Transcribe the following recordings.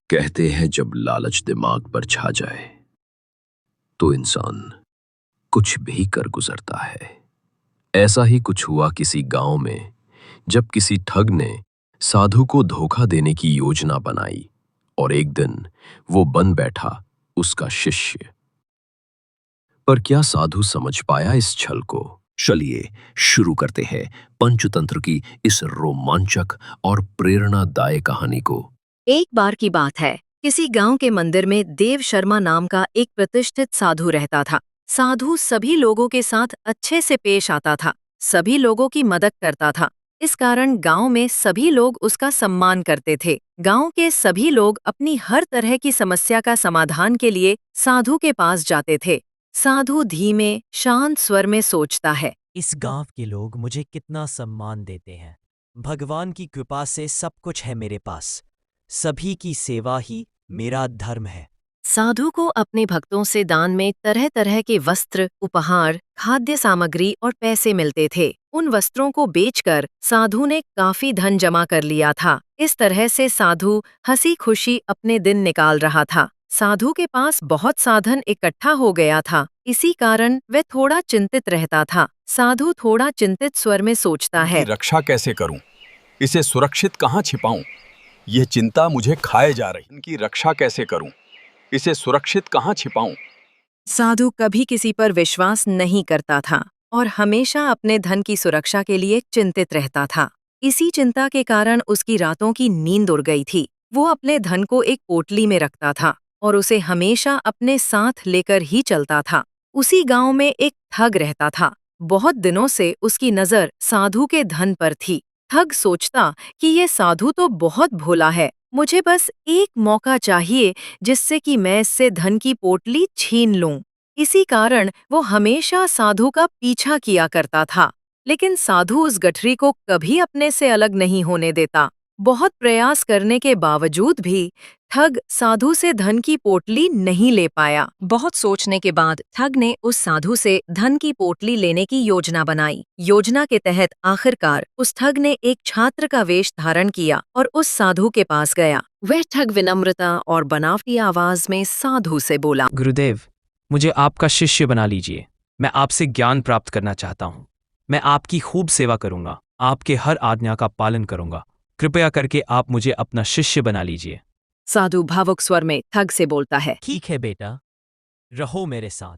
कहते हैं जब लालच दिमाग पर छा जाए तो इंसान कुछ भी कर गुजरता है। ऐसा ही कुछ हुआ किसी गांव में जब किसी ठग ने साधु को धोखा देने की योजना बनाई और एक दिन वो बन बैठा उसका शिष्य। पर क्या साधु समझ पाया इस छल को? चलिए शुरू करते हैं पंचतंत्र की इस रोमांचक और प्रेरणादायक कहानी को। एक बार की बात है, किसी गांव के मंदिर में देव शर्मा नाम का एक प्रतिष्ठित साधु रहता था। साधु सभी लोगों के साथ अच्छे से पेश आता था, सभी लोगों की मदद करता था। इस कारण गांव में सभी लोग उसका सम्मान करते थे। गांव के सभी लोग अपनी हर तरह की समस्या का समाधान के लिए साधु के पास जाते थे। साधु धीमे शांत स्वर में सोचता है, इस गांव के लोग मुझे कितना सम्मान देते हैं। भगवान की कृपा से सब कुछ है मेरे पास। सभी की सेवा ही मेरा धर्म है। साधु को अपने भक्तों से दान में तरह तरह के वस्त्र, उपहार, खाद्य सामग्री और पैसे मिलते थे। उन वस्त्रों को बेचकर साधु ने काफी धन जमा कर लिया था। इस तरह से साधु हंसी खुशी अपने दिन निकाल रहा था। साधु के पास बहुत साधन इकट्ठा हो गया था, इसी कारण वह थोड़ा चिंतित रहता था। साधु थोड़ा चिंतित स्वर में सोचता है, इनकी रक्षा कैसे करूं? इसे सुरक्षित कहां छिपाऊं? यह चिंता मुझे खाए जा रही। इनकी रक्षा कैसे करूं? इसे सुरक्षित कहां छिपाऊं? साधु कभी किसी पर विश्वास नहीं करता था और हमेशा अपने धन की सुरक्षा के लिए चिंतित रहता था। इसी चिंता के कारण उसकी रातों की नींद उड़ गई थी। वो अपने धन को एक पोटली में रखता था और उसे हमेशा अपने साथ लेकर ही चलता था। उसी गांव में एक ठग रहता था। बहुत दिनों से उसकी नजर साधु के धन पर थी। ठग सोचता कि ये साधु तो बहुत भोला है, मुझे बस एक मौका चाहिए जिससे कि मैं इससे धन की पोटली छीन लूं। इसी कारण वो हमेशा साधु का पीछा किया करता था, लेकिन साधु उस गठरी को कभी अपने से अलग नहीं होने देता। बहुत प्रयास करने के बावजूद भी ठग साधु से धन की पोटली नहीं ले पाया। बहुत सोचने के बाद ठग ने उस साधु से धन की पोटली लेने की योजना बनाई। योजना के तहत आखिरकार उस ठग ने एक छात्र का वेश धारण किया और उस साधु के पास गया। वह ठग विनम्रता और बनावटी आवाज में साधु से बोला, गुरुदेव, मुझे आपका शिष्य बना लीजिए। मैं आपसे ज्ञान प्राप्त करना चाहता हूँ। मैं आपकी खूब सेवा करूंगा, आपके हर आज्ञा का पालन करूंगा। कृपया करके आप मुझे अपना शिष्य बना लीजिए। साधु भावुक स्वर में ठग से बोलता है, ठीक है बेटा, रहो मेरे साथ।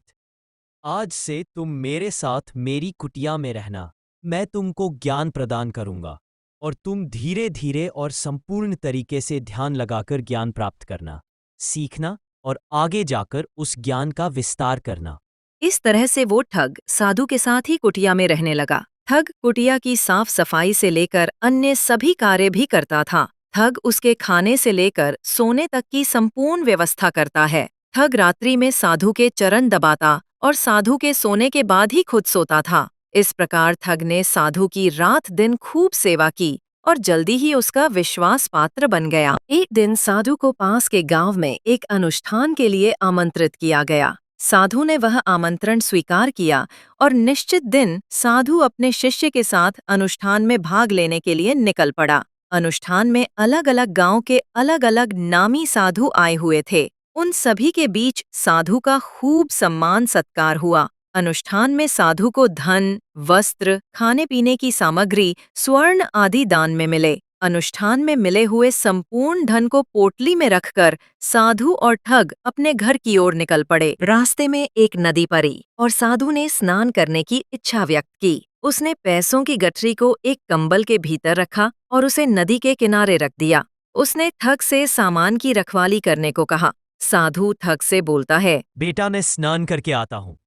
आज से तुम मेरे साथ मेरी कुटिया में रहना। मैं तुमको ज्ञान प्रदान करूंगा और तुम धीरे धीरे और संपूर्ण तरीके से ध्यान लगाकर ज्ञान प्राप्त करना, सीखना और आगे जाकर उस ज्ञान का विस्तार करना। इस तरह से वो ठग साधु के साथ ही कुटिया में रहने लगा। ठग कुटिया की साफ सफाई से लेकर अन्य सभी कार्य भी करता था। ठग उसके खाने से लेकर सोने तक की संपूर्ण व्यवस्था करता है। ठग रात्रि में साधु के चरण दबाता और साधु के सोने के बाद ही खुद सोता था। इस प्रकार ठग ने साधु की रात दिन खूब सेवा की और जल्दी ही उसका विश्वास पात्र बन गया। एक दिन साधु को पास के गांव में एक अनुष्ठान के लिए आमंत्रित किया गया। साधु ने वह आमंत्रण स्वीकार किया और निश्चित दिन साधु अपने शिष्य के साथ अनुष्ठान में भाग लेने के लिए निकल पड़ा। अनुष्ठान में अलग अलग गांव के अलग अलग नामी साधु आए हुए थे। उन सभी के बीच साधु का खूब सम्मान सत्कार हुआ। अनुष्ठान में साधु को धन, वस्त्र, खाने पीने की सामग्री, स्वर्ण आदि दान में मिले। अनुष्ठान में मिले हुए संपूर्ण धन को पोटली में रखकर साधु और ठग अपने घर की ओर निकल पड़े। रास्ते में एक नदी पड़ी और साधु ने स्नान करने की इच्छा व्यक्त की। उसने पैसों की गठरी को एक कंबल के भीतर रखा और उसे नदी के किनारे रख दिया। उसने ठग से सामान की रखवाली करने को कहा। साधु ठग से बोलता है, बेटा, मैं स्नान करके आता हूँ।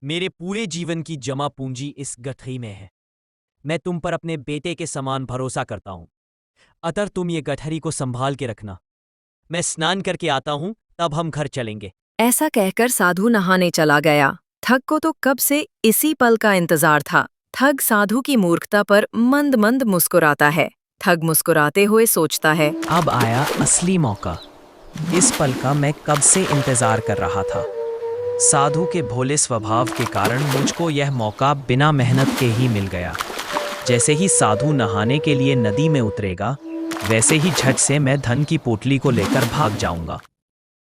मेरे पूरे जीवन की जमा पूंजी इस गठरी में है। मैं तुम पर अपने बेटे के समान भरोसा करता हूँ, अतः तुम ये गठरी को संभाल के रखना। मैं स्नान करके आता हूँ, तब हम घर चलेंगे। ऐसा कहकर साधु नहाने चला गया। ठग को तो कब से इसी पल का इंतजार था। ठग साधु की मूर्खता पर मंद मंद मुस्कुराता है। ठग मुस्कुराते हुए सोचता है, अब आया असली मौका। इस पल का मैं कब से इंतजार कर रहा था। साधु के भोले स्वभाव के कारण मुझको यह मौका बिना मेहनत के ही मिल गया। जैसे ही साधु नहाने के लिए नदी में उतरेगा, वैसे ही झट से मैं धन की पोटली को लेकर भाग जाऊंगा।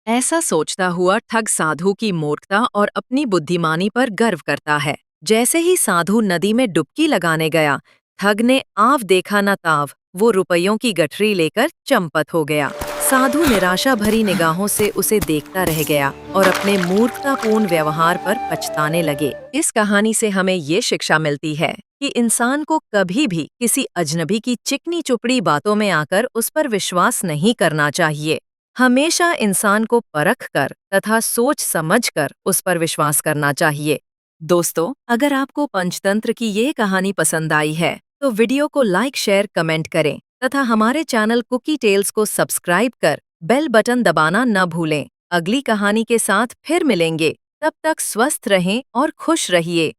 ऐसा सोचता हुआ ठग साधु की मूर्खता और अपनी बुद्धिमानी पर गर्व करता है। जैसे ही साधु नदी में डुबकी लगाने गया, ठग ने आव देखा न ताव, वो रुपयों की गठरी लेकर चंपत हो गया। साधु निराशा भरी निगाहों से उसे देखता रह गया और अपने मूर्खतापूर्ण व्यवहार पर पछताने लगे। इस कहानी से हमें ये शिक्षा मिलती है कि इंसान को कभी भी किसी अजनबी की चिकनी चुपड़ी बातों में आकर उस पर विश्वास नहीं करना चाहिए। हमेशा इंसान को परख कर तथा सोच समझ कर उस पर विश्वास करना चाहिए। दोस्तों, अगर आपको पंचतंत्र की ये कहानी पसंद आई है तो वीडियो को लाइक, शेयर, कमेंट करें तथा हमारे चैनल कुकी टेल्स को सब्सक्राइब कर बेल बटन दबाना न भूलें। अगली कहानी के साथ फिर मिलेंगे। तब तक स्वस्थ रहें और खुश रहिए।